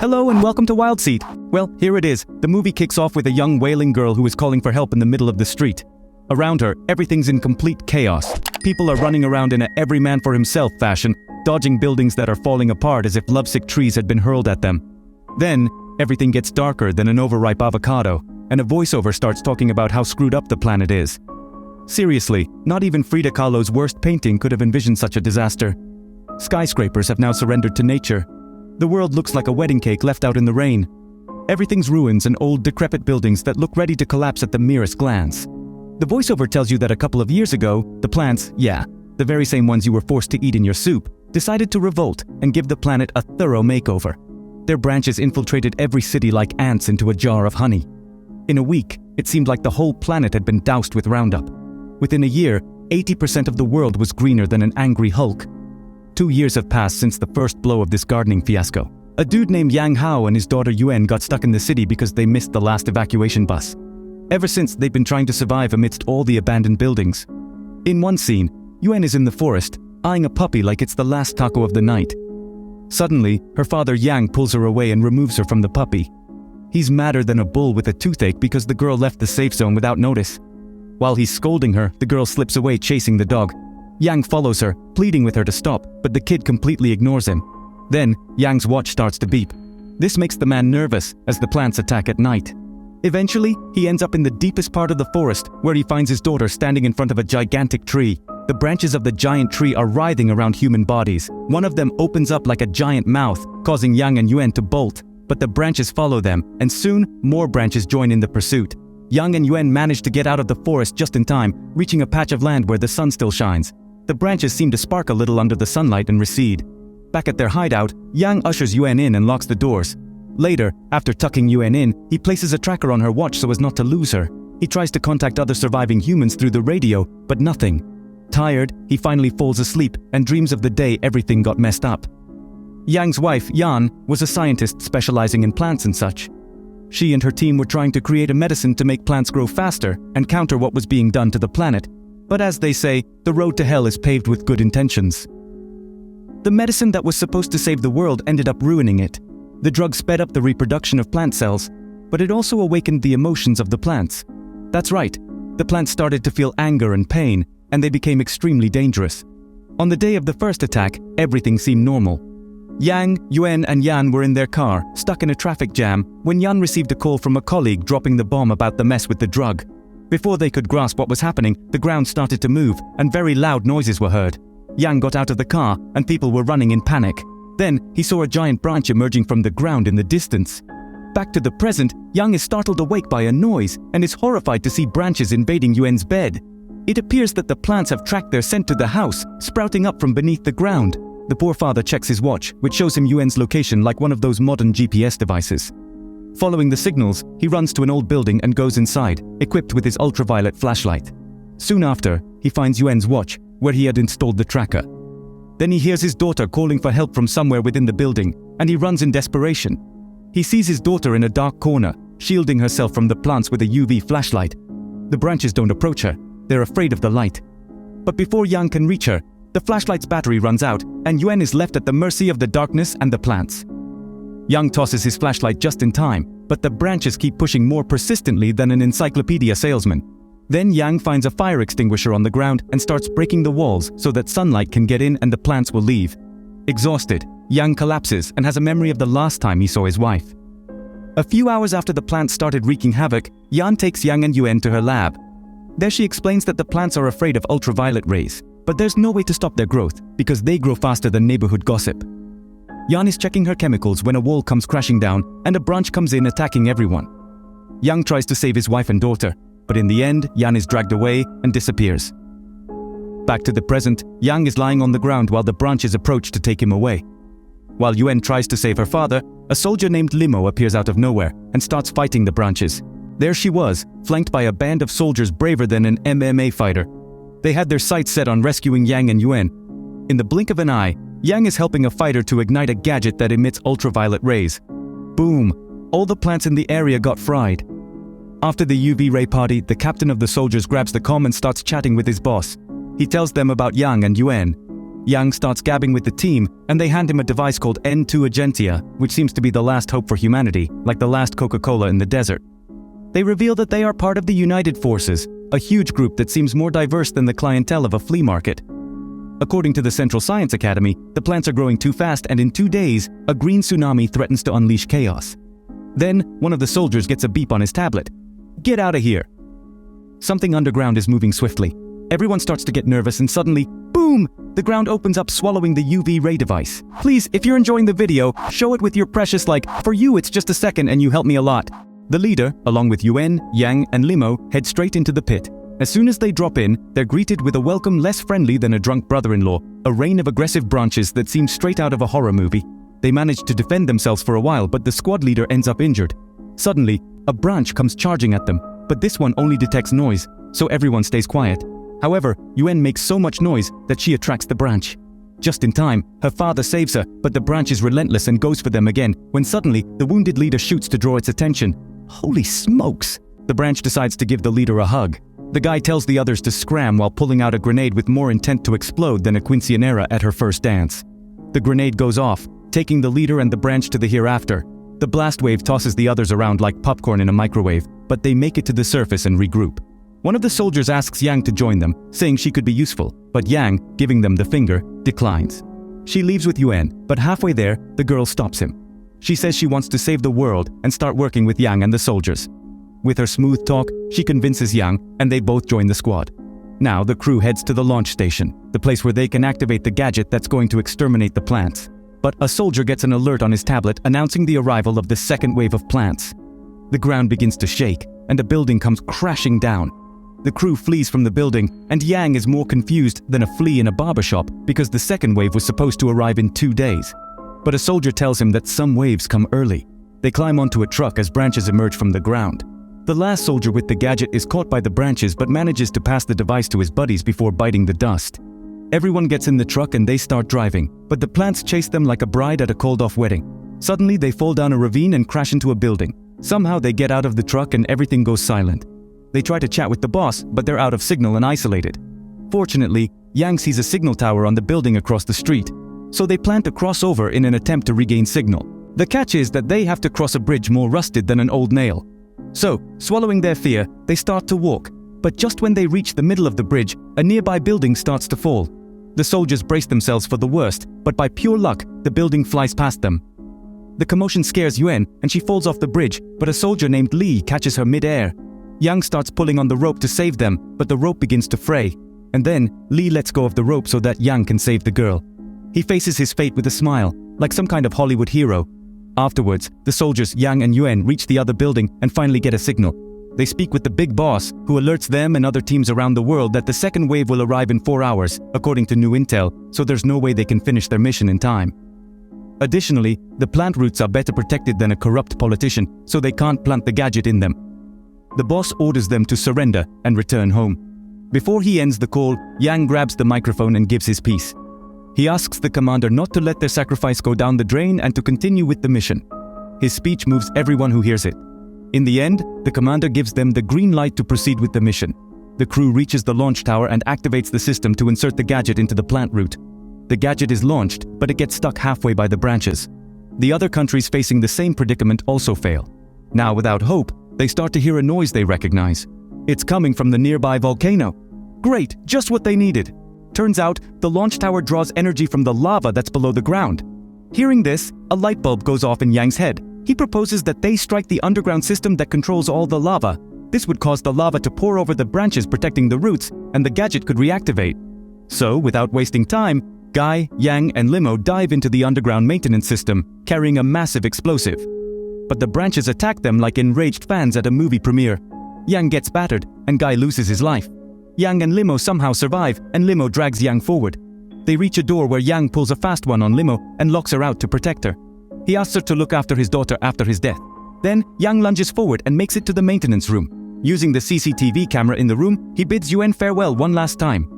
Hello and welcome to Wild Seat. Well, here it is. The movie kicks off with a young wailing girl who is calling for help in the middle of the street. Around her, everything's in complete chaos. People are running around in a every man for himself fashion, dodging buildings that are falling apart as if lovesick trees had been hurled at them. Then, everything gets darker than an overripe avocado, and a voiceover starts talking about how screwed up the planet is. Seriously, not even Frida Kahlo's worst painting could have envisioned such a disaster. Skyscrapers have now surrendered to nature. The world looks like a wedding cake left out in the rain. Everything's ruins and old, decrepit buildings that look ready to collapse at the merest glance. The voiceover tells you that a couple of years ago, the plants, the very same ones you were forced to eat in your soup, decided to revolt and give the planet a thorough makeover. Their branches infiltrated every city like ants into a jar of honey. In a week, it seemed like the whole planet had been doused with Roundup. Within a year, 80% of the world was greener than an angry Hulk. 2 years have passed since the first blow of this gardening fiasco. A dude named Yang Hao and his daughter Yuan got stuck in the city because they missed the last evacuation bus. Ever since, they've been trying to survive amidst all the abandoned buildings. In one scene, Yuan is in the forest, eyeing a puppy like it's the last taco of the night. Suddenly, her father Yang pulls her away and removes her from the puppy. He's madder than a bull with a toothache because the girl left the safe zone without notice. While he's scolding her, the girl slips away chasing the dog. Yang follows her, pleading with her to stop, but the kid completely ignores him. Then, Yang's watch starts to beep. This makes the man nervous as the plants attack at night. Eventually, he ends up in the deepest part of the forest, where he finds his daughter standing in front of a gigantic tree. The branches of the giant tree are writhing around human bodies. One of them opens up like a giant mouth, causing Yang and Yuan to bolt, but the branches follow them, and soon, more branches join in the pursuit. Yang and Yuan manage to get out of the forest just in time, reaching a patch of land where the sun still shines. The branches seem to spark a little under the sunlight and recede. Back at their hideout, Yang ushers Yuan in and locks the doors. Later, after tucking Yuan in, he places a tracker on her watch so as not to lose her. He tries to contact other surviving humans through the radio, but nothing. Tired, he finally falls asleep and dreams of the day everything got messed up. Yang's wife, Yan, was a scientist specializing in plants and such. She and her team were trying to create a medicine to make plants grow faster and counter what was being done to the planet. But as they say, the road to hell is paved with good intentions. The medicine that was supposed to save the world ended up ruining it. The drug sped up the reproduction of plant cells, but it also awakened the emotions of the plants. That's right, the plants started to feel anger and pain, and they became extremely dangerous. On the day of the first attack, everything seemed normal. Yang, Yuan, and Yan were in their car, stuck in a traffic jam, when Yan received a call from a colleague dropping the bomb about the mess with the drug. Before they could grasp what was happening, the ground started to move, and very loud noises were heard. Yang got out of the car, and people were running in panic. Then, he saw a giant branch emerging from the ground in the distance. Back to the present, Yang is startled awake by a noise, and is horrified to see branches invading Yuan's bed. It appears that the plants have tracked their scent to the house, sprouting up from beneath the ground. The poor father checks his watch, which shows him Yuan's location like one of those modern GPS devices. Following the signals, he runs to an old building and goes inside, equipped with his ultraviolet flashlight. Soon after, he finds Yuan's watch, where he had installed the tracker. Then he hears his daughter calling for help from somewhere within the building, and he runs in desperation. He sees his daughter in a dark corner, shielding herself from the plants with a UV flashlight. The branches don't approach her, they're afraid of the light. But before Yang can reach her, the flashlight's battery runs out, and Yuan is left at the mercy of the darkness and the plants. Yang tosses his flashlight just in time, but the branches keep pushing more persistently than an encyclopedia salesman. Then Yang finds a fire extinguisher on the ground and starts breaking the walls so that sunlight can get in and the plants will leave. Exhausted, Yang collapses and has a memory of the last time he saw his wife. A few hours after the plants started wreaking havoc, Yan takes Yang and Yuan to her lab. There she explains that the plants are afraid of ultraviolet rays, but there's no way to stop their growth because they grow faster than neighborhood gossip. Yan is checking her chemicals when a wall comes crashing down and a branch comes in attacking everyone. Yang tries to save his wife and daughter, but in the end, Yan is dragged away and disappears. Back to the present, Yang is lying on the ground while the branches approach to take him away. While Yuan tries to save her father, a soldier named Limo appears out of nowhere and starts fighting the branches. There she was, flanked by a band of soldiers braver than an MMA fighter. They had their sights set on rescuing Yang and Yuan. In the blink of an eye, Yang is helping a fighter to ignite a gadget that emits ultraviolet rays. Boom! All the plants in the area got fried. After the UV ray party, the captain of the soldiers grabs the comm and starts chatting with his boss. He tells them about Yang and Yuan. Yang starts gabbing with the team, and they hand him a device called N2 Agentia, which seems to be the last hope for humanity, like the last Coca-Cola in the desert. They reveal that they are part of the United Forces, a huge group that seems more diverse than the clientele of a flea market. According to the Central Science Academy, the plants are growing too fast, and in 2 days, a green tsunami threatens to unleash chaos. Then, one of the soldiers gets a beep on his tablet. "Get out of here!" Something underground is moving swiftly. Everyone starts to get nervous, and suddenly, boom! The ground opens up, swallowing the UV ray device. Please, if you're enjoying the video, show it with your precious like, "For you it's just a second and you help me a lot." The leader, along with Yuan, Yang, and Limo, head straight into the pit. As soon as they drop in, they're greeted with a welcome less friendly than a drunk brother-in-law, a rain of aggressive branches that seems straight out of a horror movie. They manage to defend themselves for a while, but the squad leader ends up injured. Suddenly, a branch comes charging at them, but this one only detects noise, so everyone stays quiet. However, Yuan makes so much noise that she attracts the branch. Just in time, her father saves her, but the branch is relentless and goes for them again, when suddenly, the wounded leader shoots to draw its attention. Holy smokes! The branch decides to give the leader a hug. The guy tells the others to scram while pulling out a grenade with more intent to explode than a quinceañera at her first dance. The grenade goes off, taking the leader and the branch to the hereafter. The blast wave tosses the others around like popcorn in a microwave, but they make it to the surface and regroup. One of the soldiers asks Yang to join them, saying she could be useful, but Yang, giving them the finger, declines. She leaves with Yuan, but halfway there, the girl stops him. She says she wants to save the world and start working with Yang and the soldiers. With her smooth talk, she convinces Yang, and they both join the squad. Now the crew heads to the launch station, the place where they can activate the gadget that's going to exterminate the plants. But a soldier gets an alert on his tablet announcing the arrival of the second wave of plants. The ground begins to shake, and a building comes crashing down. The crew flees from the building, and Yang is more confused than a flea in a barbershop because the second wave was supposed to arrive in 2 days. But a soldier tells him that some waves come early. They climb onto a truck as branches emerge from the ground. The last soldier with the gadget is caught by the branches but manages to pass the device to his buddies before biting the dust. Everyone gets in the truck and they start driving, but the plants chase them like a bride at a called-off wedding. Suddenly, they fall down a ravine and crash into a building. Somehow they get out of the truck and everything goes silent. They try to chat with the boss, but they're out of signal and isolated. Fortunately, Yang sees a signal tower on the building across the street, so they plan to cross over in an attempt to regain signal. The catch is that they have to cross a bridge more rusted than an old nail. So, swallowing their fear, they start to walk, but just when they reach the middle of the bridge, a nearby building starts to fall. The soldiers brace themselves for the worst, but by pure luck, the building flies past them. The commotion scares Yuan, and she falls off the bridge, but a soldier named Li catches her mid-air. Yang starts pulling on the rope to save them, but the rope begins to fray. And then, Li lets go of the rope so that Yang can save the girl. He faces his fate with a smile, like some kind of Hollywood hero. Afterwards, the soldiers Yang and Yuan reach the other building and finally get a signal. They speak with the big boss, who alerts them and other teams around the world that the second wave will arrive in 4 hours, according to new intel, so there's no way they can finish their mission in time. Additionally, the plant roots are better protected than a corrupt politician, so they can't plant the gadget in them. The boss orders them to surrender and return home. Before he ends the call, Yang grabs the microphone and gives his piece. He asks the commander not to let their sacrifice go down the drain and to continue with the mission. His speech moves everyone who hears it. In the end, the commander gives them the green light to proceed with the mission. The crew reaches the launch tower and activates the system to insert the gadget into the plant root. The gadget is launched, but it gets stuck halfway by the branches. The other countries facing the same predicament also fail. Now, without hope, they start to hear a noise they recognize. It's coming from the nearby volcano. Great, just what they needed. Turns out, the launch tower draws energy from the lava that's below the ground. Hearing this, a light bulb goes off in Yang's head. He proposes that they strike the underground system that controls all the lava. This would cause the lava to pour over the branches protecting the roots, and the gadget could reactivate. So, without wasting time, Guy, Yang, and Limo dive into the underground maintenance system, carrying a massive explosive. But the branches attack them like enraged fans at a movie premiere. Yang gets battered, and Guy loses his life. Yang and Limo somehow survive, and Limo drags Yang forward. They reach a door where Yang pulls a fast one on Limo and locks her out to protect her. He asks her to look after his daughter after his death. Then, Yang lunges forward and makes it to the maintenance room. Using the CCTV camera in the room, he bids Yuan farewell one last time.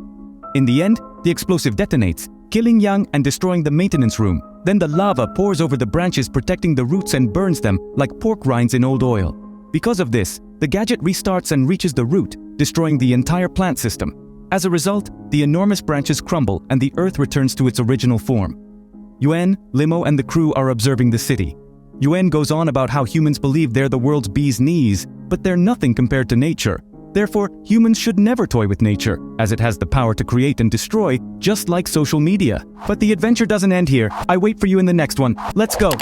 In the end, the explosive detonates, killing Yang and destroying the maintenance room. Then the lava pours over the branches, protecting the roots and burns them like pork rinds in old oil. Because of this, the gadget restarts and reaches the root, destroying the entire plant system. As a result, the enormous branches crumble and the earth returns to its original form. Yuan, Limo, and the crew are observing the city. Yuan goes on about how humans believe they're the world's bee's knees, but they're nothing compared to nature. Therefore, humans should never toy with nature, as it has the power to create and destroy, just like social media. But the adventure doesn't end here. I wait for you in the next one. Let's go!